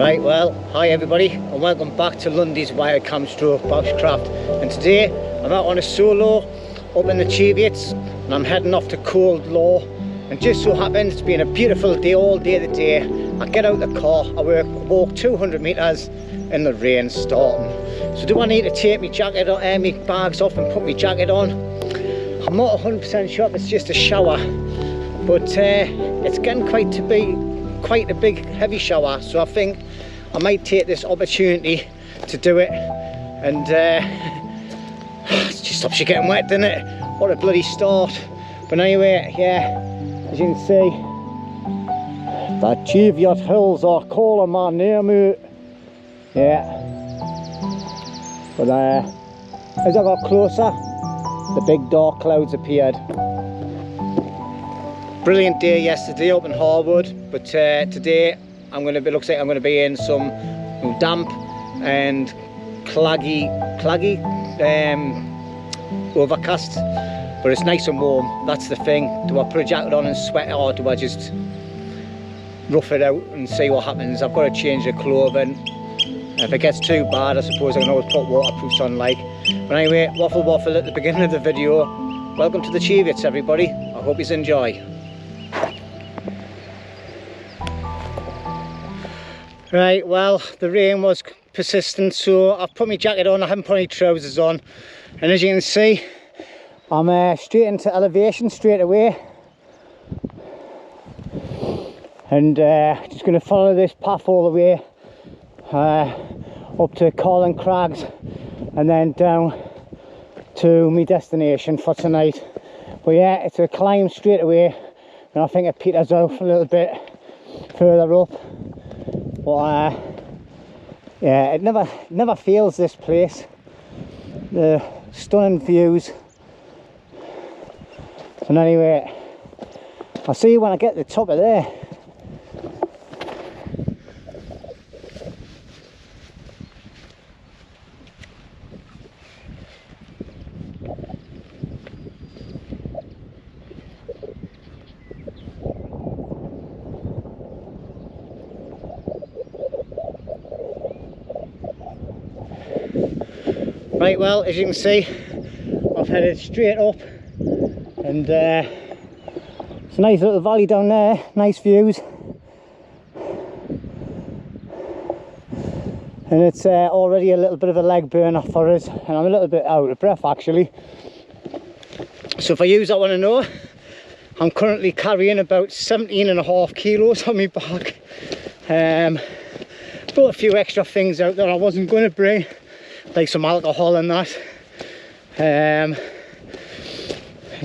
Right, well, hi everybody and welcome back to LUNDY'S wired cam stroke boxcraft. And today I'm out on a solo up in the Cheviots and I'm heading off to Cold Law. And just so happens it's been a beautiful day all day today. I get out the car, I walk 200 metres in the rain starting. So do I need to take my jacket on, my bags off and put my jacket on? I'm not 100% sure if it's just a shower, but it's getting quite a big heavy shower, so I think I might take this opportunity to do it. And it just stops you getting wet, doesn't it? What a bloody start. But anyway, yeah, as you can see, the Cheviot hills are calling my name out. Yeah, but as I got closer, the big dark clouds appeared. Brilliant day yesterday up in Harwood, but today looks like I'm going to be in some damp and claggy overcast, but it's nice and warm. That's the thing. Do I put a jacket on and sweat, or do I just rough it out and see what happens? I've got to change the clothing. If it gets too bad, I suppose I can always put waterproofs on, like. But anyway, waffle at the beginning of the video. Welcome to the Cheviots, everybody. I hope you enjoy. Right, well, the rain was persistent, so I've put my jacket on. I haven't put any trousers on, and as you can see, I'm straight into elevation straight away, and just going to follow this path all the way up to Carling Crags and then down to my destination for tonight. But yeah, it's a climb straight away, and I think it peters out a little bit further up. But yeah, it never fails, this place. The stunning views. And anyway, I'll see you when I get to the top of there. Right, well, as you can see, I've headed straight up, and it's a nice little valley down there, nice views, and it's already a little bit of a leg burner for us, and I'm a little bit out of breath actually. So for you that want to know, I'm currently carrying about 17.5 kilos on my back. Brought a few extra things out that I wasn't going to bring, like some alcohol and that, and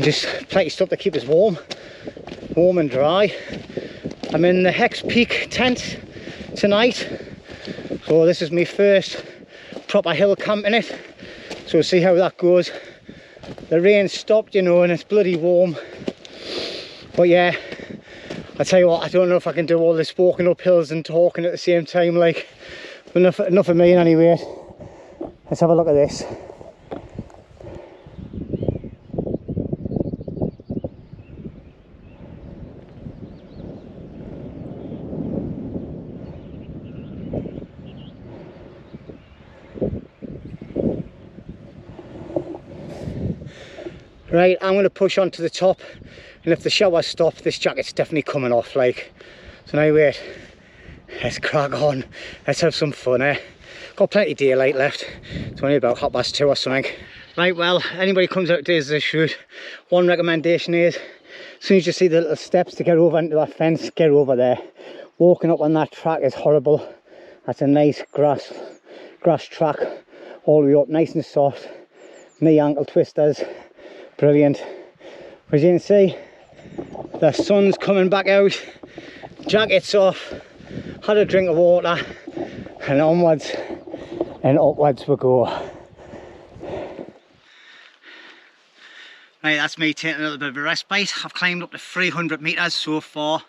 just plenty of stuff to keep us warm and dry. I'm in the hexpeak tent tonight, so this is my first proper hill camp in it, so we'll see how that goes. The rain stopped, you know, and it's bloody warm, but yeah, I tell you what, I don't know if I can do all this walking up hills and talking at the same time, like, enough of me anyway. Let's have a look at this. Right, I'm going to push on to the top, and if the shower stops, this jacket's definitely coming off, like. So now wait, let's crack on, let's have some fun, eh? Got plenty of daylight left. It's only about 2:30 or something. Right, well, anybody comes out to this route, one recommendation is, as soon as you see the little steps to get over into that fence, get over there. Walking up on that track is horrible. That's a nice grass track all the way up, nice and soft. Knee ankle twisters, brilliant. As you can see, the sun's coming back out, jacket's off, had a drink of water, and onwards and upwards we go. Right, that's me taking a little bit of a respite. I've climbed up to 300 metres so far.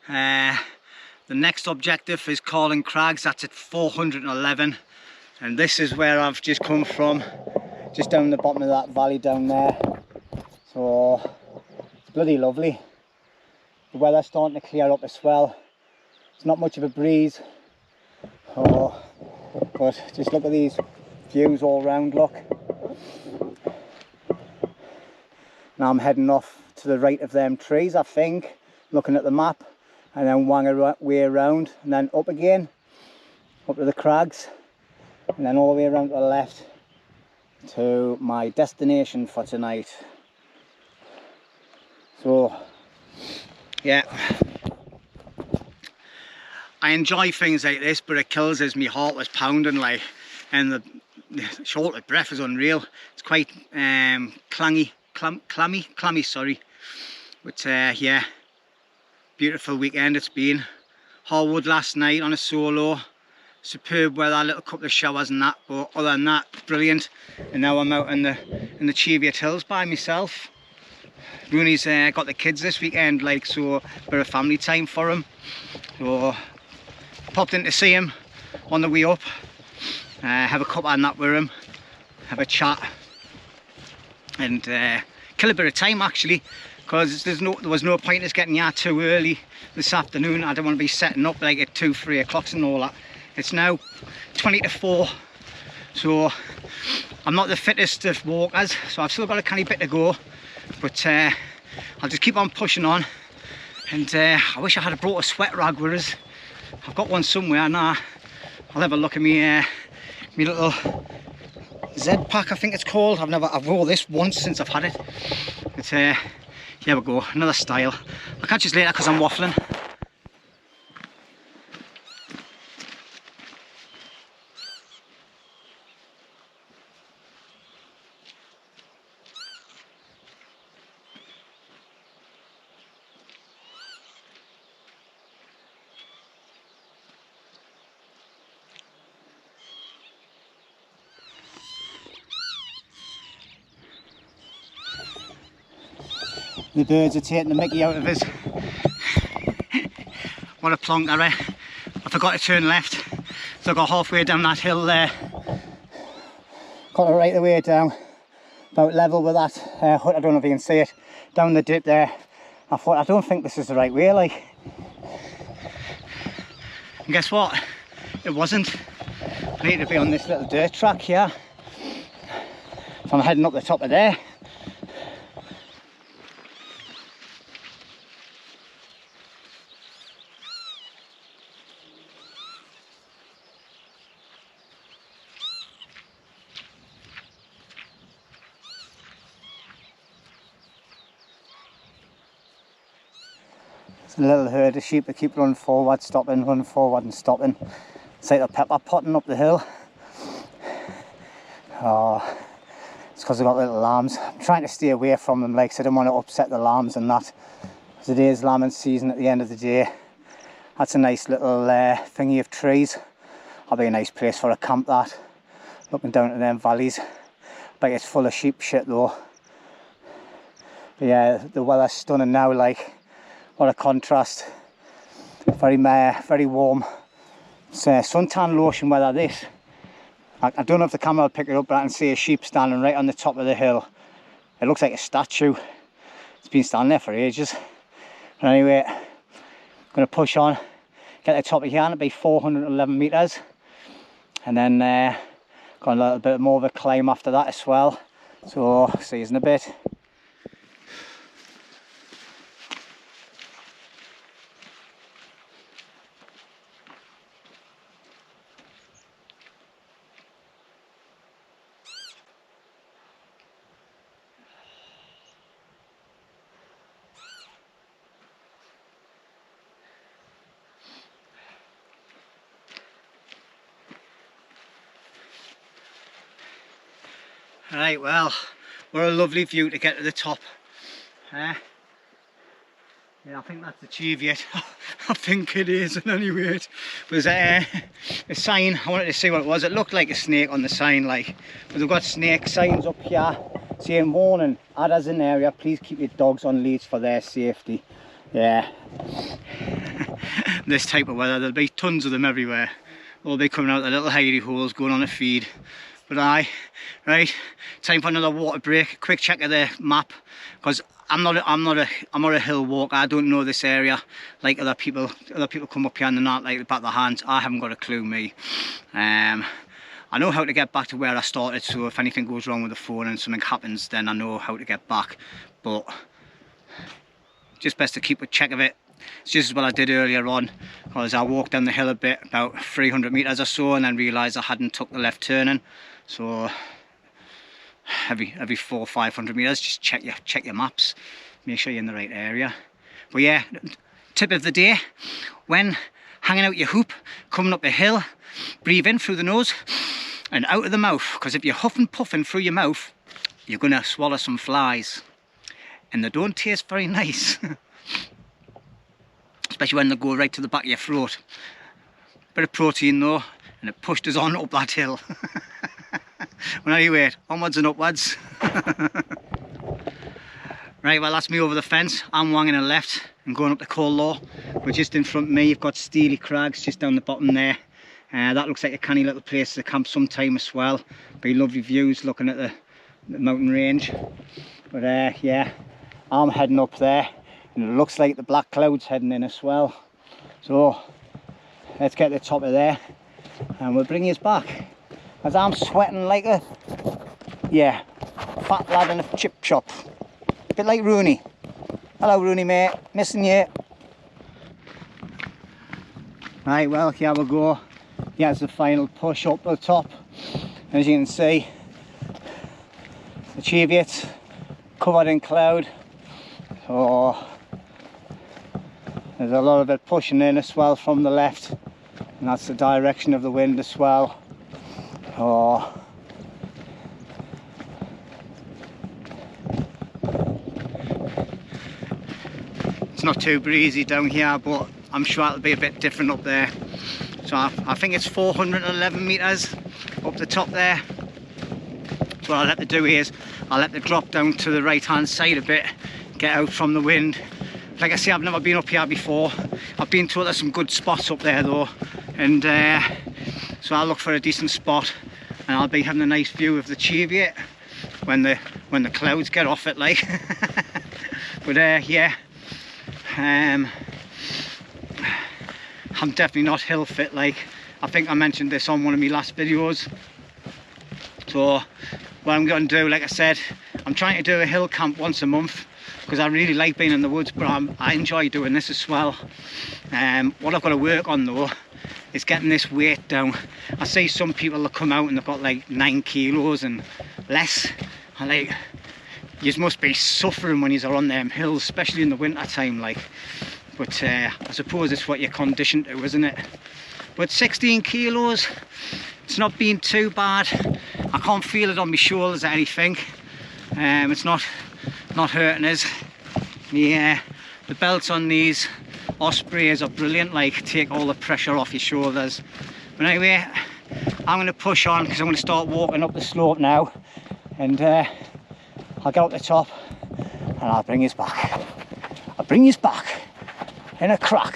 The next objective is Carling Crags, that's at 411, and this is where I've just come from, just down the bottom of that valley down there. So it's bloody lovely. The weather's starting to clear up as well. It's not much of a breeze, Oh, but just look at these views all round, look. Now I'm heading off to the right of them trees, I think, looking at the map, and then wang a way around and then up again, up to the crags, and then all the way around to the left to my destination for tonight. So yeah, I enjoy things like this, but it kills as my heart was pounding like, and the short of breath is unreal. It's quite clammy, sorry. But yeah, beautiful weekend it's been. Harwood last night on a solo, superb weather, a little couple of showers and that, but other than that, brilliant. And now I'm out in the Cheviot Hills by myself. Rooney's got the kids this weekend, like, so a bit of family time for him. So popped in to see him on the way up, have a cup of nap with him, have a chat, and kill a bit of time actually, because there was no point in us getting here too early this afternoon. I don't want to be setting up like at 2-3 o'clock and all that. It's now 20 to 4, so I'm not the fittest of walkers, so I've still got a tiny bit to go, but I'll just keep on pushing on. And I wish I had brought a sweat rag with us. I've got one somewhere now. I'll have a look at me little Z pack, I think it's called. I've wore this once since I've had it. But here we go, another style. I'll catch you later because I'm waffling. The birds are taking the mickey out of us. What a plonker, eh? I forgot to turn left, so I got halfway down that hill there. Got it right the way down, about level with that hut. I don't know if you can see it, down the dip there. I thought, I don't think this is the right way, like. And guess what? It wasn't. I need to be on this little dirt track here. So I'm heading up the top of there. It's a little herd of sheep that keep running forward, stopping, running forward and stopping. It's like a pepper potting up the hill. Oh, it's because they've got little lambs. I'm trying to stay away from them, like, so I don't want to upset the lambs and that. Because it is lambing season at the end of the day. That's a nice little thingy of trees. That'll be a nice place for a camp, that. Looking down at them valleys. But it's full of sheep shit though. But yeah, the weather's stunning now, like. What a contrast. Very warm. It's suntan lotion weather, this. I don't know if the camera will pick it up, but I can see a sheep standing right on the top of the hill. It looks like a statue. It's been standing there for ages. But anyway, I'm going to push on, get to the top of here, and it'll be 411 metres. And then got a little bit more of a climb after that as well. So, see you in a bit. Right, well, what a lovely view to get to the top. Yeah, I think that's the Cheviot. I think it is, and anyway, it was a sign. I wanted to see what it was. It looked like a snake on the sign, like, but they've got snake signs up here saying, warning, adders in the area, please keep your dogs on leads for their safety. Yeah. This type of weather, there'll be tons of them everywhere. They'll be coming out of the little hidey holes, going on a feed. But right, time for another water break. Quick check of the map, because I'm not a hill walker. I don't know this area like other people. Other people come up here and they're not like the back of their hands. I haven't got a clue, me. I know how to get back to where I started, so if anything goes wrong with the phone and something happens, then I know how to get back. But just best to keep a check of it. It's just what I did earlier on, because I walked down the hill a bit, about 300 meters or so, and then realized I hadn't took the left turning. So every 400 or 500 meters, just check your maps, make sure you're in the right area. But yeah, tip of the day, when hanging out your hoop, coming up a hill, breathe in through the nose and out of the mouth, because if you're huffing puffing through your mouth, you're gonna swallow some flies, and they don't taste very nice. Especially when they go right to the back of your throat. Bit of protein though, and it pushed us on up that hill. Well, anyway, onwards and upwards. Right, well, that's me over the fence. I'm wanging a left and going up the Coal Law. We're just in front of me. You've got Steely Crags just down the bottom there. That looks like a canny little place to camp sometime as well. Very lovely views looking at the mountain range. But yeah, I'm heading up there. And it looks like the black cloud's heading in as well. So let's get to the top of there and we'll bring you back. As I'm sweating like a, yeah, fat lad in a chip shop. A bit like Rooney. Hello Rooney mate, missing you. Right, well, here we go. Here's the final push up to the top. As you can see, the Cheviot covered in cloud. So there's a lot of it pushing in as well from the left, and that's the direction of the wind as well. Oh, it's not too breezy down here, but I'm sure it'll be a bit different up there. So I think it's 411 meters up the top there. So what I'll have to do is I'll let the drop down to the right hand side a bit, get out from the wind. Like I say, I've never been up here before. I've been told there's some good spots up there though, and so I'll look for a decent spot, and I'll be having a nice view of the Cheviot when the clouds get off it, like. But yeah, I'm definitely not hill fit. Like, I think I mentioned this on one of my last videos. So what I'm going to do, like I said, I'm trying to do a hill camp once a month, because I really like being in the woods, but I enjoy doing this as well. What I've got to work on though is getting this weight down. I see some people that come out and they've got like 9 kilos and less. I'm like, you must be suffering when you're on them hills, especially in the winter time, like. But I suppose it's what you're conditioned to, isn't it? But 16 kilos, it's not been too bad. I can't feel it on my shoulders or anything. It's not hurting us. Yeah, the belts on these Ospreys are brilliant, like, take all the pressure off your shoulders. But anyway, I'm going to push on because I'm going to start walking up the slope now, and I'll get up the top and I'll bring you back. I'll bring you back in a crack.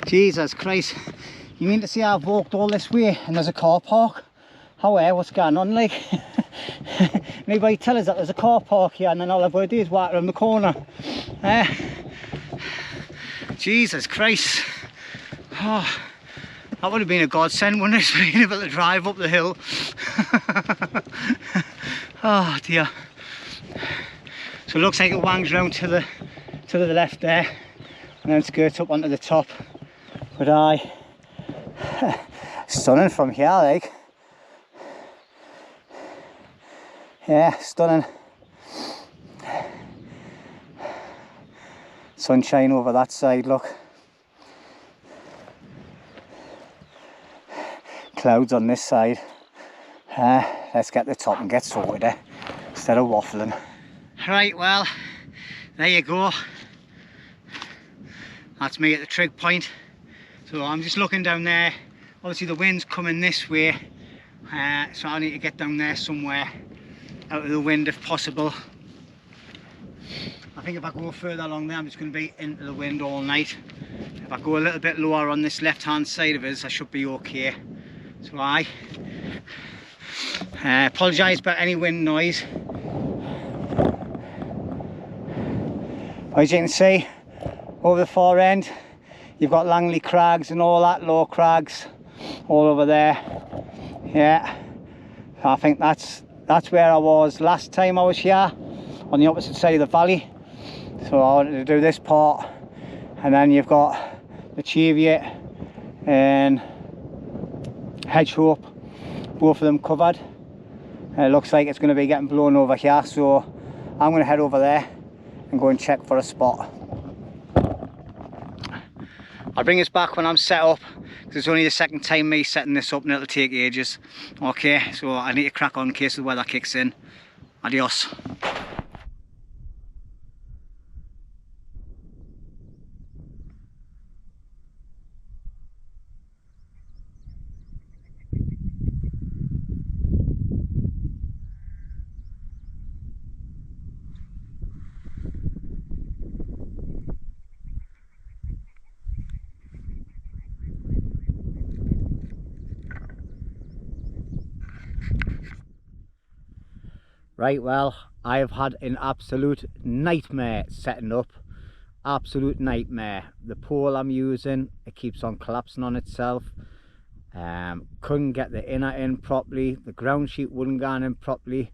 Jesus Christ, you mean to say I've walked all this way and there's a car park? How what's going on, like? Anybody tell us that there's a car park here, and then all I've got to do is walk around the corner? Jesus Christ. Oh, that would have been a godsend, wouldn't it, being able to drive up the hill? Oh dear. So it looks like it wangs round to the left there, and then skirts up onto the top. But stunning from here, like. Yeah, stunning. Sunshine over that side, look. Clouds on this side. Let's get to the top and get sorted instead of waffling. Right, well, there you go. That's me at the trig point. So I'm just looking down there. Obviously the wind's coming this way, so I need to get down there somewhere. out of the wind if possible. I think if I go further along there, I'm just going to be into the wind all night. If I go a little bit lower on this left hand side of us, I should be okay. So I apologise about any wind noise. As you can see, over the far end, you've got Langley Crags and all that, low crags, all over there. Yeah, I think that's where I was last time I was here, on the opposite side of the valley. So I wanted to do this part, and then you've got the Cheviot and Hedgehope, both of them covered. It looks like it's going to be getting blown over here, so I'm going to head over there and go and check for a spot. I'll bring us back when I'm set up, because it's only the second time me setting this up and it'll take ages. Okay, so I need to crack on in case the weather kicks in. Adios. Right, well, I have had an absolute nightmare setting up. Absolute nightmare. The pole I'm using, it keeps on collapsing on itself. Couldn't get the inner in properly. The ground sheet wouldn't go in properly.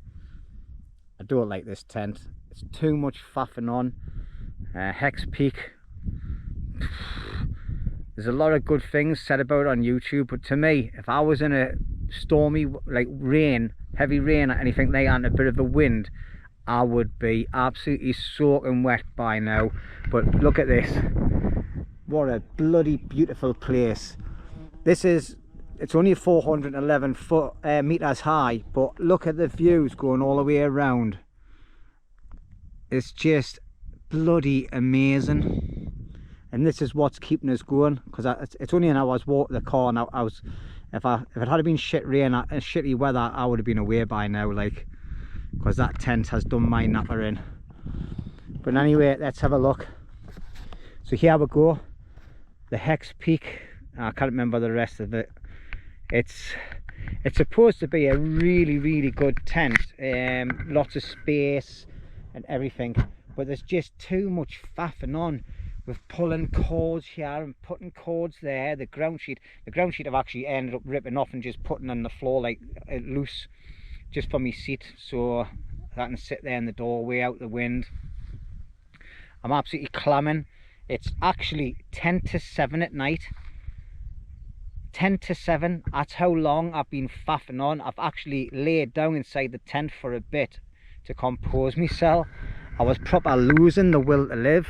I don't like this tent. It's too much faffing on. Hexpeak. There's a lot of good things said about it on YouTube, but to me, if I was in a stormy, like rain, heavy rain or anything like that, and a bit of a wind, I would be absolutely soaking wet by now. But look at this. What a bloody beautiful place. This is, it's only 411 meters high, but look at the views going all the way around. It's just bloody amazing. And this is what's keeping us going, because it's only an hour's walk to the car, and I was, if it had been shit rain and shitty weather, I would have been away by now, like, because that tent has done my napper in. But anyway, let's have a look. So here we go, the Hexpeak. I can't remember the rest of it. It's supposed to be a really good tent, lots of space and everything, but there's just too much faffing on with pulling cords here and putting cords there. The ground sheet I've actually ended up ripping off and just putting on the floor like loose, just for my seat, so I can sit there in the doorway out the wind. I'm absolutely clamming. It's actually 10 to 7 at night. 10 to 7, that's how long I've been faffing on. I've actually laid down inside the tent for a bit to compose myself. I was proper losing the will to live.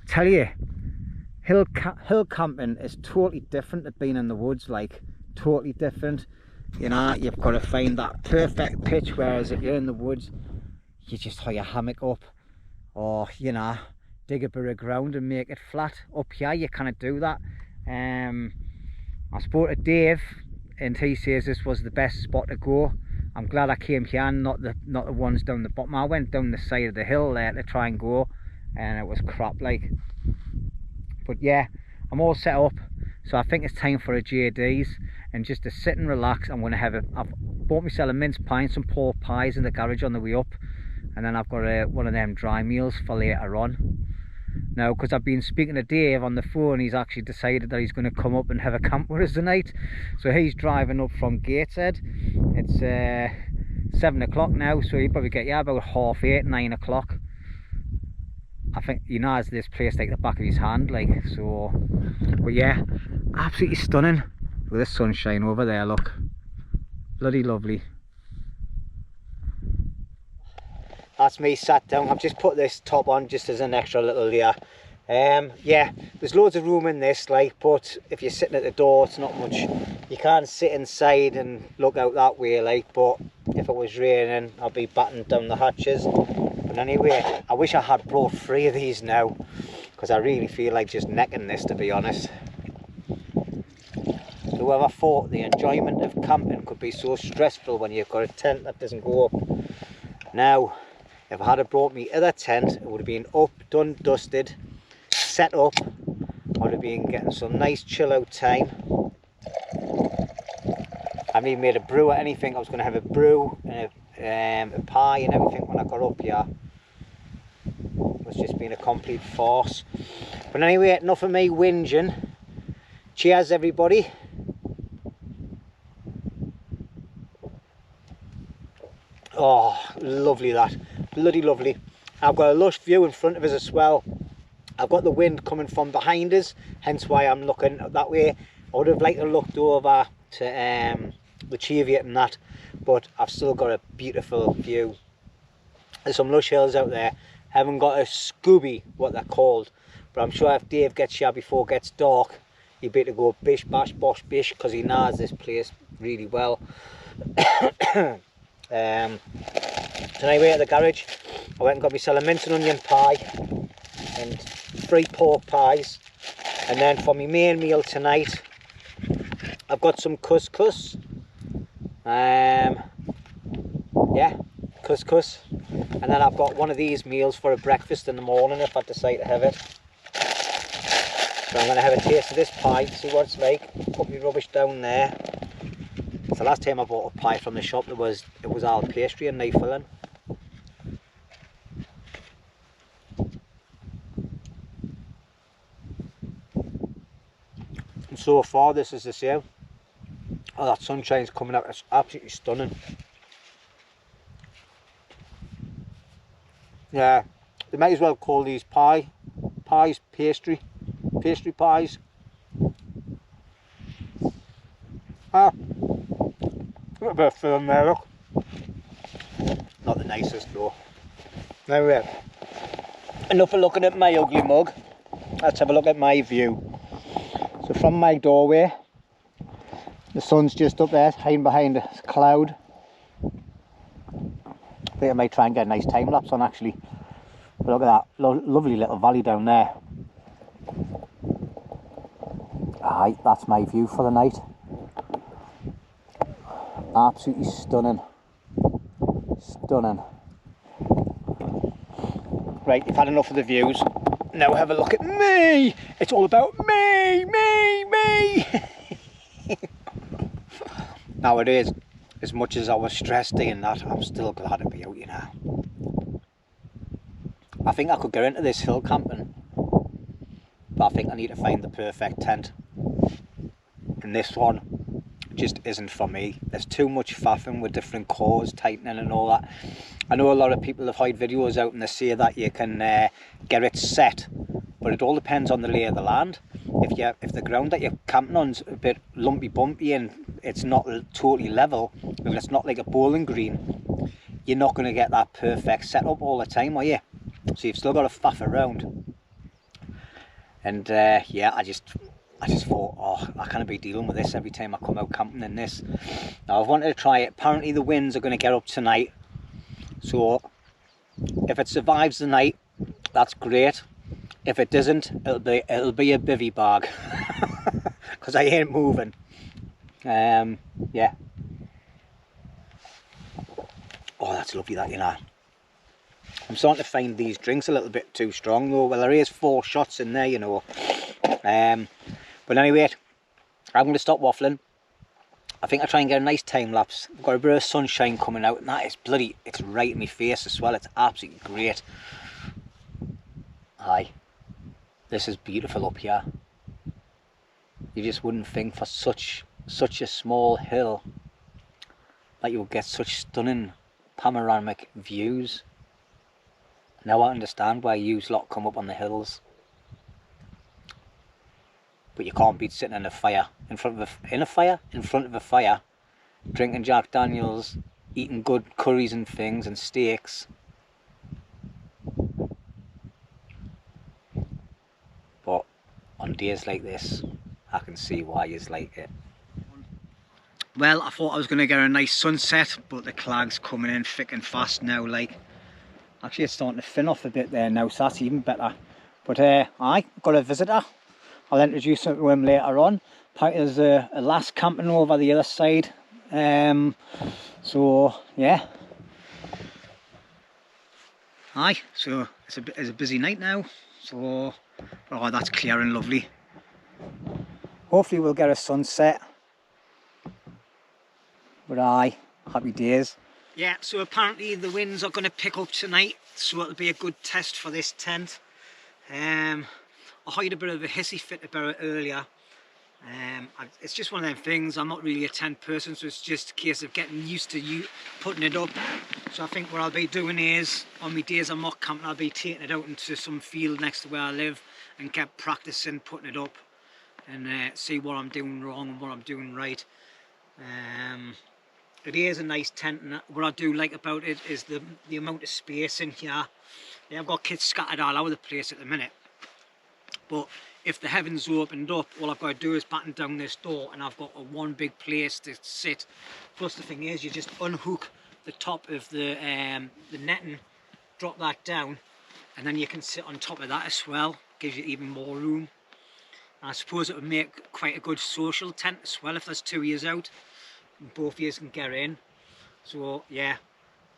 Tell you, hill camping is totally different to being in the woods, like totally different. You know, you've got to find that perfect pitch, whereas if you're in the woods, you just tie your hammock up, or, you know, dig a bit of ground and make it flat. Up here you cannot do that. I spoke to Dave and he says this was the best spot to go. I'm glad I came here and not the ones down the bottom. I went down the side of the hill there to try and go, and it was crap, like. But yeah, I'm all set up, so I think it's time for a JD's, and just to sit and relax. I'm going to have I've bought myself a mince pie and some pork pies in the garage on the way up, and then I've got one of them dry meals for later on. Now, because I've been speaking to Dave on the phone, he's actually decided that he's going to come up and have a camp with us tonight. So he's driving up from Gateshead. It's 7 o'clock now, so he'll probably get here about 8:30, 9 o'clock. I think he knows this place like the back of his hand, like, so. But yeah, absolutely stunning. Look at the sunshine over there, look. Bloody lovely. That's me sat down. I've just put this top on just as an extra little layer. Yeah, there's loads of room in this, like, but if you're sitting at the door, it's not much. You can't sit inside and look out that way, like, but if it was raining, I'll be battening down the hatches. But anyway, I wish I had brought 3 of these now, because I really feel like just necking this, to be honest. Whoever thought the enjoyment of camping could be so stressful when you've got a tent that doesn't go up. Now, if I had brought me other tent, it would have been up, done, dusted, set up. I would have been getting some nice chill out time. I haven't even made a brew or anything. I was going to have a brew and a pie and everything when I got up here. It's just been a complete farce. But anyway, enough of me whinging. Cheers, everybody. Oh, lovely that. Bloody lovely. I've got a lush view in front of us as well. I've got the wind coming from behind us, hence why I'm looking that way. I would have liked to looked over to the Cheviot and that, but I've still got a beautiful view. There's some lush hills out there. I haven't got a Scooby, what they're called, but I'm sure if Dave gets here before it gets dark, he'd better go bish bash bosh bish, because he knows this place really well. So anyway, at the garage, I went and got myself a mint and onion pie and 3 pork pies, and then for my main meal tonight, I've got some couscous. Yeah, couscous, and then I've got one of these meals for a breakfast in the morning if I decide to have it. So I'm going to have a taste of this pie, see what it's like. Put my rubbish down there. It's the last time I bought a pie from the shop. It was all pastry and knife filling. And so far this is the same. Oh, that sunshine's coming out, it's absolutely stunning. Yeah, they might as well call these pies, pastry pies. Ah, got a bit of film there, look. Not the nicest though. Anyway, enough of looking at my ugly mug. Let's have a look at my view. So from my doorway, the sun's just up there, hiding behind a cloud. I think I might try and get a nice time lapse on actually. But look at that lovely little valley down there. Aye, that's my view for the night. Absolutely stunning. Stunning. Right, you've had enough of the views. Now have a look at me. It's all about me. Nowadays, as much as I was stressed doing that, I'm still glad to be out, you know. I think I could get into this hill camping, but I think I need to find the perfect tent. And this one just isn't for me. There's too much faffing with different cores, tightening and all that. I know a lot of people have had videos out and they say that you can get it set, but it all depends on the lay of the land. If the ground that you're camping on's a bit lumpy bumpy and it's not totally level, and it's not like a bowling green, you're not going to get that perfect setup all the time, are you? So you've still got to faff around. And yeah, I just thought, oh, I can't be dealing with this every time I come out camping in this. Now I've wanted to try it. Apparently the winds are going to get up tonight, so if it survives the night, that's great. If it doesn't, it'll be a bivvy bag, because I ain't moving. Yeah. Oh, that's lovely, that, you know. I'm starting to find these drinks a little bit too strong though. Well, there is 4 shots in there, you know. But anyway, I'm going to stop waffling. I think I'll try and get a nice time lapse. I've got a bit of sunshine coming out, and that is bloody, it's right in my face as well. It's absolutely great. Aye, this is beautiful up here. You just wouldn't think for such a small hill that you would get such stunning panoramic views. Now I understand why you lot come up on the hills. But you can't beat sitting in a fire, in front of a fire, drinking Jack Daniels, eating good curries and things and steaks. But on days like this, I can see why you like it. Well, I thought I was going to get a nice sunset, but the clouds coming in thick and fast now, like. Actually, it's starting to thin off a bit there now, so that's even better. But I got a visitor. I'll introduce him to him later on. Apparently there's a lass camping over the other side. So yeah, Aye, so it's a busy night now, so oh, that's clear and lovely. Hopefully we'll get a sunset, but aye, happy days. Yeah, so apparently the winds are going to pick up tonight, so it'll be a good test for this tent. I hired a bit of a hissy fit about it earlier. It's just one of them things. I'm not really a tent person, so it's just a case of getting used to putting it up. So I think what I'll be doing is, on my days I'm not camping, I'll be taking it out into some field next to where I live and get practicing putting it up and see what I'm doing wrong and what I'm doing right. It is a nice tent, and what I do like about it is the amount of space in here. Yeah, I've got kits scattered all over the place at the minute, but if the heavens opened up, all I've got to do is batten down this door and I've got one big place to sit. Plus the thing is, you just unhook the top of the netting, drop that down, and then you can sit on top of that as well. Gives you even more room. And I suppose it would make quite a good social tent as well if there's 2 years out and both years can get in. So yeah,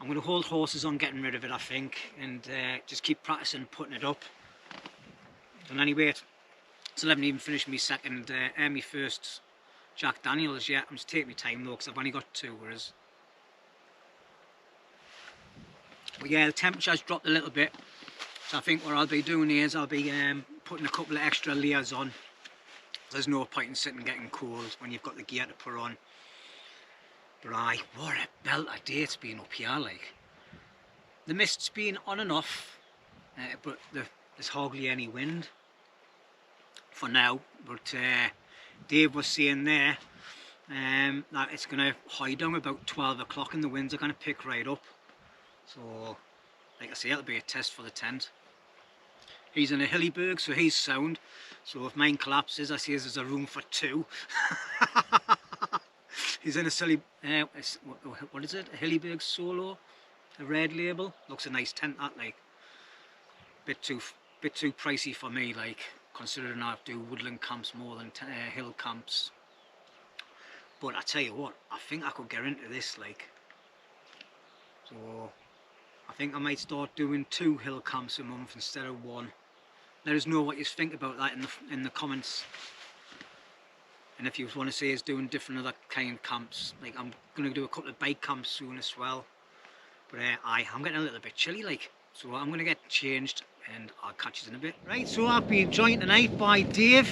I'm going to hold horses on getting rid of it, I think, and just keep practicing putting it up. And anyway, still haven't even finished my second and my first Jack Daniels yet. I'm just taking my time though, because I've only got 2, whereas. But yeah, the temperature's dropped a little bit, so I think what I'll be doing is I'll be putting a couple of extra layers on. There's no point in sitting getting cold when you've got the gear to put on. But aye, what a belter day it's been up here, like. The mist's been on and off, but there's hardly any wind for now. But Dave was saying there that it's going to hide down about 12 o'clock and the winds are going to pick right up. So, like I say, it'll be a test for the tent. He's in a hillyberg, so he's sound. So if mine collapses, I see there's a room for 2. He's in a silly, what is it? A hillyberg solo, a red label. Looks a nice tent, that, like. Bit too pricey for me, like, considering I do woodland camps more than hill camps. But I tell you what, I think I could get into this, like. So I think I might start doing 2 hill camps a month instead of 1. Let us know what you think about that in the comments. And if you want to see us doing different other kind of camps, like I'm going to do a couple of bike camps soon as well. But I'm getting a little bit chilly, like, so I'm going to get changed and I'll catch you in a bit. Right, so I've been joined tonight by Dave.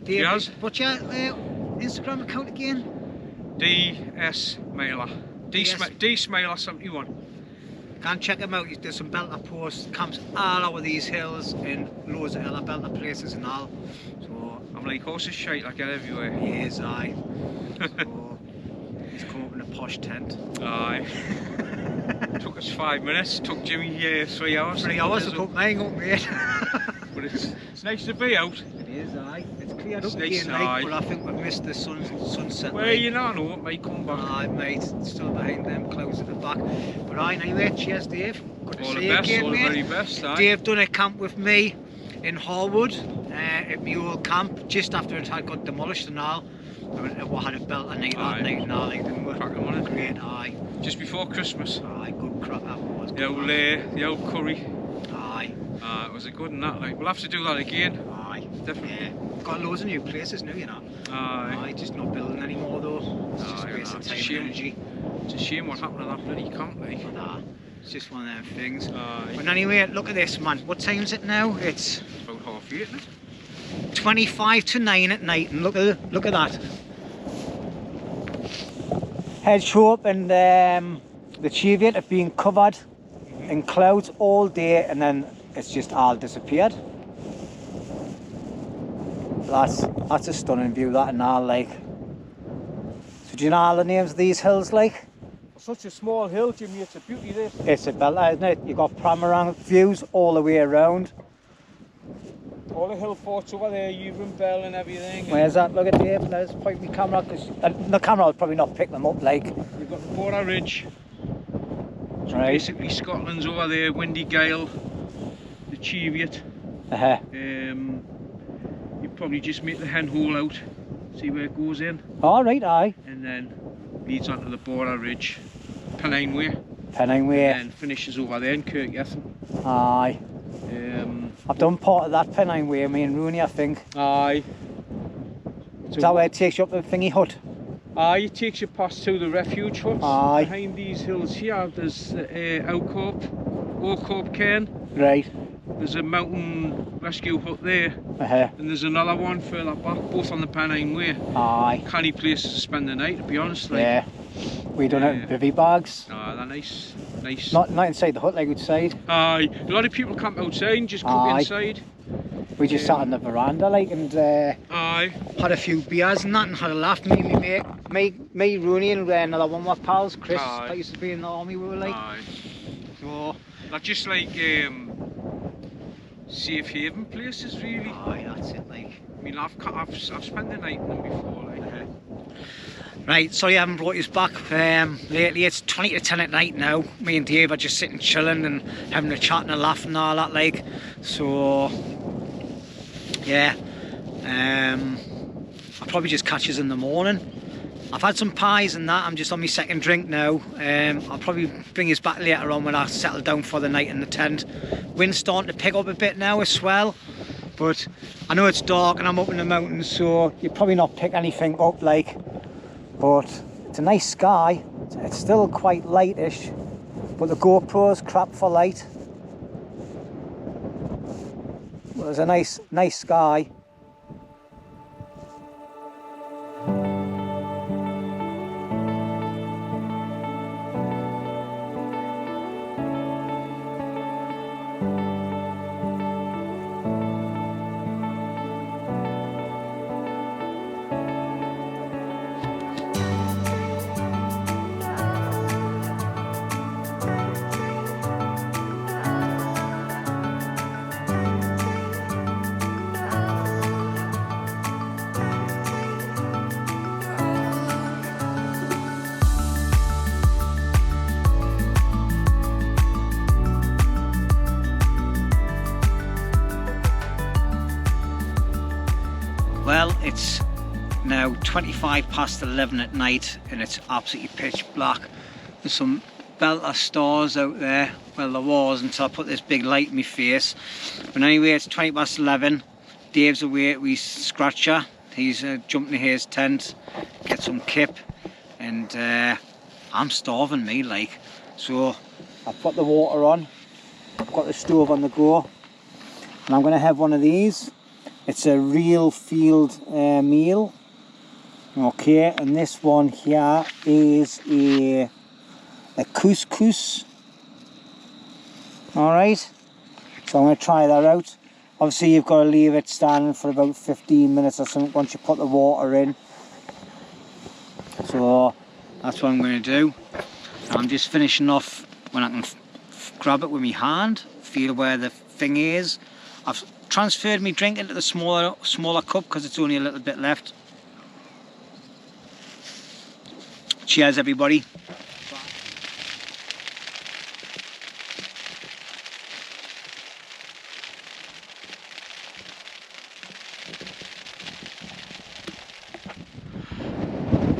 Dave, yes. What's your Instagram account again? DS Mailer. D Smiler 71. Can check him out. There's some belter posts, camps all over these hills and loads of other belter places and all. So I'm like horses shite, I get everywhere. He is, aye. So he's come up in a posh tent. Aye. Took us 5 minutes, took Jimmy 3 hours. 3 hours to put mine up, mate. But it's nice to be out. It is, aye. It's cleared up again, night, but I think we've missed the sunset. Well, you never know, it might come back. Aye, mate, still behind them clouds at the back. But aye, anyway, cheers, Dave. Good to see you again, mate. All the very best, aye. Dave done a camp with me in Harwood, at my old camp, just after it had got demolished and all. We had a belter night that night and all, like, didn't we? Cracking on it. Great, aye. Just before Christmas. Aye, good crack that was. The old curry. Aye. It was a good one, that, like. We'll have to do that again. Aye. Definitely. Yeah. Got loads of new places now, you know. Aye. Aye, just not building anymore though. It's just wasting time and energy. It's a shame what happened to that bloody camp, like. Nah, it's just one of them things. Aye. But anyway, look at this, man. What time is it now? It's about 8:30, isn't it? 25 to 9 at night, and look at that. Hedge hope and the Cheviot have been covered in clouds all day, and then it's just all disappeared. That's a stunning view, that, and all, like. So do you know all the names of these hills, like? Such a small hill, Jimmy, it's a beauty, this. It's a belter, isn't it? You've got panoramic views all the way around. All the hill forts over there, Union Bell and everything. Where's that? Look at Dave, let's point my camera, because the camera will probably not pick them up, like. You've got the Border Ridge. So right. Basically Scotland's over there, Windy Gale, the Cheviot. You probably just make the hen hole out, see where it goes in. All right, aye. And then leads onto the Border Ridge, Pennine Way. Pennine Way. And finishes over there in Kirkyeth. Aye. I've done part of that Pennine Way, me and Rooney, I think. Aye. Is that where it takes you up the thingy hut? Aye, it takes you past to the refuge huts. Aye. Behind these hills here, there's Oakcorp Cairn. Right. There's a mountain rescue hut there. And there's another one further back, both on the Pennine Way. Aye. Canny place to spend the night, to be honest. Like. Yeah. We done it in bivvy bags. Ah, they're nice. Nice. Not inside the hut, like outside. Aye. A lot of people camp outside and just cook inside. We just sat on the veranda, like, and aye. had a few beers and that, and had a laugh. Me, Rooney, and another one of my pals, Chris, that used to be in the army. We were like, so they're just like safe haven places, really. Aye, that's it. Like, I mean, I've spent the night in them before, like. Right, sorry I haven't brought you back. Lately it's 20 to 10 at night now. Me and Dave are just sitting chilling and having a chat and a laugh and all that, like. So yeah, I'll probably just catch us in the morning. I've had some pies and that. I'm just on my second drink now. I'll probably bring us back later on when I settle down for the night in the tent. Wind's starting to pick up a bit now as well, but I know it's dark and I'm up in the mountains, so you'll probably not pick anything up, like. But it's a nice sky. It's still quite lightish, but the GoPro's crap for light. But there's a nice sky. Well, it's now 25 past 11 at night and it's absolutely pitch black. There's some belter stars out there. Well, there was until I put this big light in my face. But anyway, it's 20 past 11. Dave's away at his scratcher. He's jumping to his tent, get some kip, and I'm starving, me, like. So I've put the water on, I've got the stove on the go, and I'm going to have one of these. It's a real field meal. Okay, and this one here is a couscous. Alright, so I'm going to try that out. Obviously you've got to leave it standing for about 15 minutes or something once you put the water in. So that's what I'm going to do. I'm just finishing off when I can grab it with my hand, feel where the thing is. I've transferred my drink into the smaller cup because it's only a little bit left. Cheers, everybody.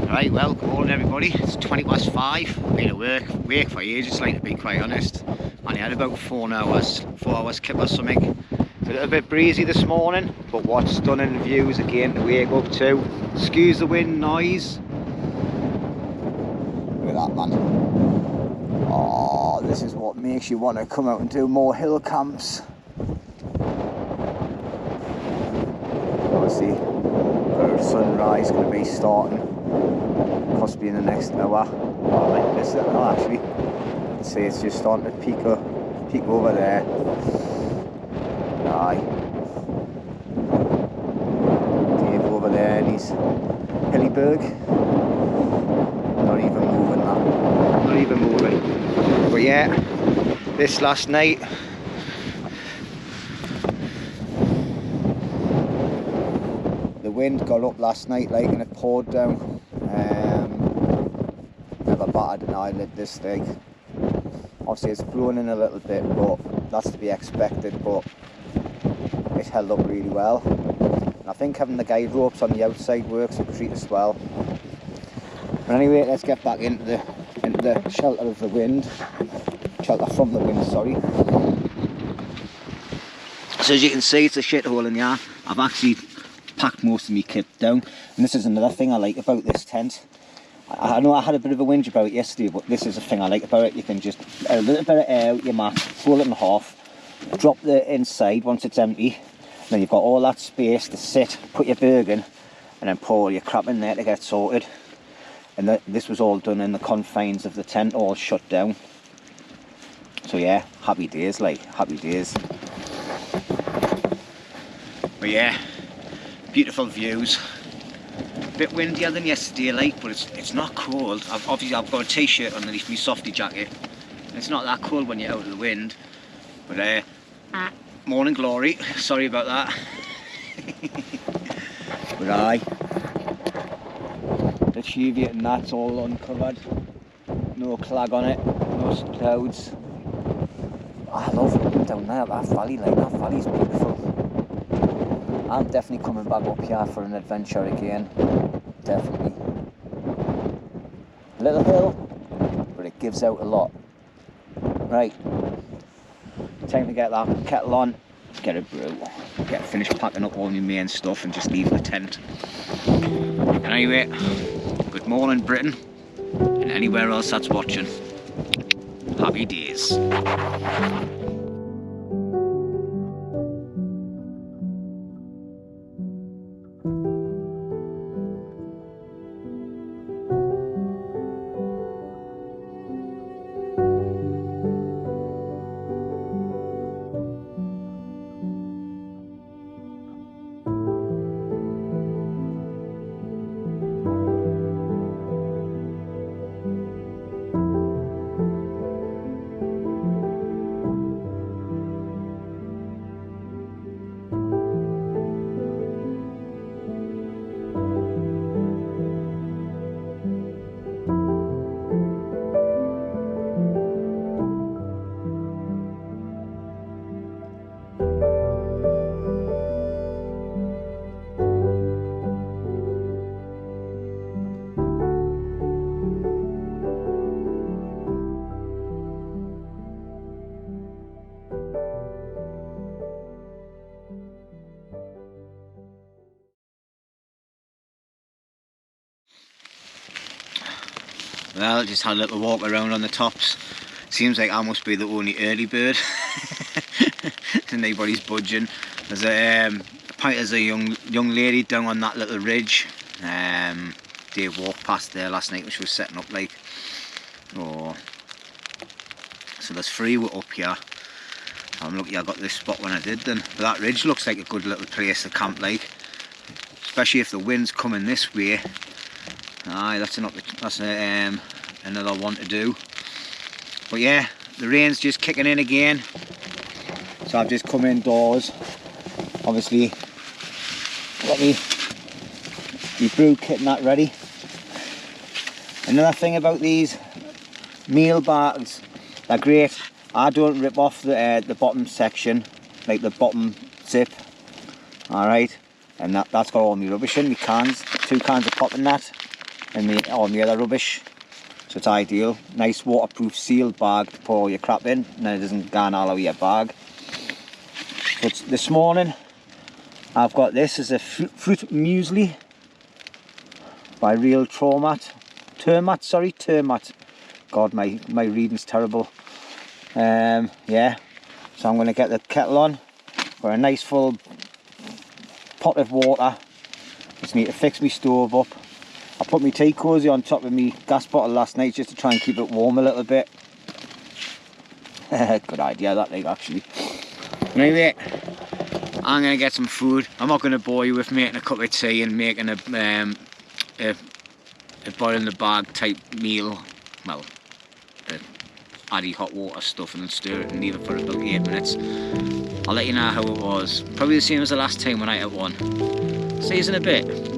Right, well, good morning everybody. It's 20 past 5. Been at work for ages, like, to be quite honest. Only had about 4 hours kip or something. It's a little bit breezy this morning, but what stunning views again to wake up to. Excuse the wind noise. Look at that, man. Oh, this is what makes you want to come out and do more hill camps. Obviously, the sunrise is going to be starting possibly in the next hour. Oh, I might miss it now, actually. Let's see, it's just starting to peak over there. Aye. Dave over there and he's Hillyberg. Not even moving that. Not even moving. But yeah, this last night, the wind got up last night, like, and it poured down. Never batted an eyelid this thing. Obviously it's blowing in a little bit, but that's to be expected, but it held up really well. And I think having the guide ropes on the outside works a treat as well. But anyway, let's get back into the the shelter of the wind. Shelter from the wind, sorry. So as you can see, it's a shithole in here. I've actually packed most of my kit down. And this is another thing I like about this tent. I know I had a bit of a whinge about it yesterday, but this is the thing I like about it. You can just add a little bit of air out your mat, fold it in half, drop the inside once it's empty. Then you've got all that space to sit, put your berg in, and then pour your crap in there to get sorted. And this was all done in the confines of the tent, all shut down. So yeah, happy days, like, happy days. But yeah, beautiful views. A bit windier than yesterday, like, but it's not cold. Obviously I've got a t-shirt underneath my softy jacket. It's not that cold when you're out of the wind. But morning glory, sorry about that. But aye, the Cheviot and that's all uncovered. No clag on it, no clouds. I love looking down there at that valley, like, that valley's beautiful. I'm definitely coming back up here for an adventure again, definitely. A little hill, but it gives out a lot. Right, time to get that kettle on, get a brew, get finished packing up all my main stuff and just leave the tent. Anyway, good morning Britain, and anywhere else that's watching, happy days. Well, just had a little walk around on the tops. Seems like I must be the only early bird. Nobody's budging. There's a young lady down on that little ridge. Dave walked past there last night when she was setting up, like. Oh. So there's three up here. I'm lucky I got this spot when I did then. But that ridge looks like a good little place to camp, like. Especially if the wind's coming this way. Aye, that's another one to do. But yeah, the rain's just kicking in again. So I've just come indoors. Obviously, got me brew kit and that ready. Another thing about these meal bags, they're great. I don't rip off the bottom section, like the bottom zip. Alright, and that's got all my rubbish in, my cans, 2 cans of pop in that. And all the other rubbish, so it's ideal. Nice waterproof sealed bag to pour all your crap in, and then it doesn't garn all over your bag. But this morning I've got this as a fruit muesli by Real Termat. God, my reading's terrible. Yeah, so I'm going to get the kettle on for a nice full pot of water. Just need to fix my stove up. I put my tea cosy on top of my gas bottle last night just to try and keep it warm a little bit. Good idea that, like, actually. Anyway, I'm going to get some food. I'm not going to bore you with making a cup of tea and making a boil in the bag type meal. Well, add hot water stuff and stir it and leave it for about 8 minutes. I'll let you know how it was. Probably the same as the last time when I ate one. See you in a bit.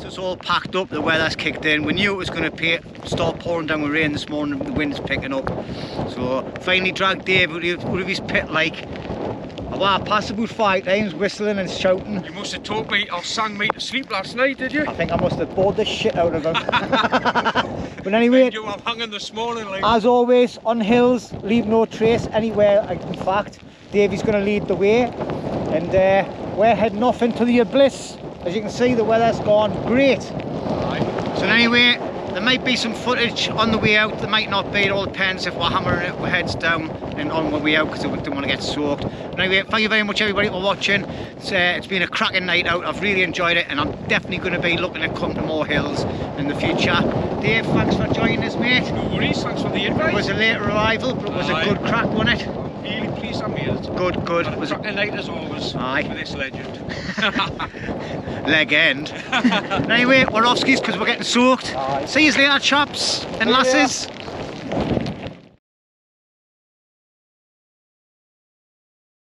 it's all packed up, the weather's kicked in. We knew it was going to start pouring down with rain this morning, the wind's picking up. So finally dragged Dave out of his pit like. I passed about 5 times whistling and shouting. You must have taught me or sang me to sleep last night, did you? I think I must have bored the shit out of him. But anyway, you were hanging this morning like. As always, on hills, leave no trace anywhere. In fact, Davey's going to lead the way, and we're heading off into the abyss. As you can see, the weather's gone great. So anyway, there might be some footage on the way out, there might not be. It all depends if we're hammering it, our heads down and on the way out, because we don't want to get soaked. But anyway, thank you very much everybody for watching. It's been a cracking night out, I've really enjoyed it, and I'm definitely going to be looking at coming to more hills in the future. Dave, thanks for joining us, mate. No worries, thanks for the invite. It was a late arrival, but it was a good crack, wasn't it? I'm really pleased I made it. Good. It was a cracking night as always. Aye. With this legend. Leg end. Anyway, we're off skis because we're getting soaked. Aye. See you later, chaps and lasses.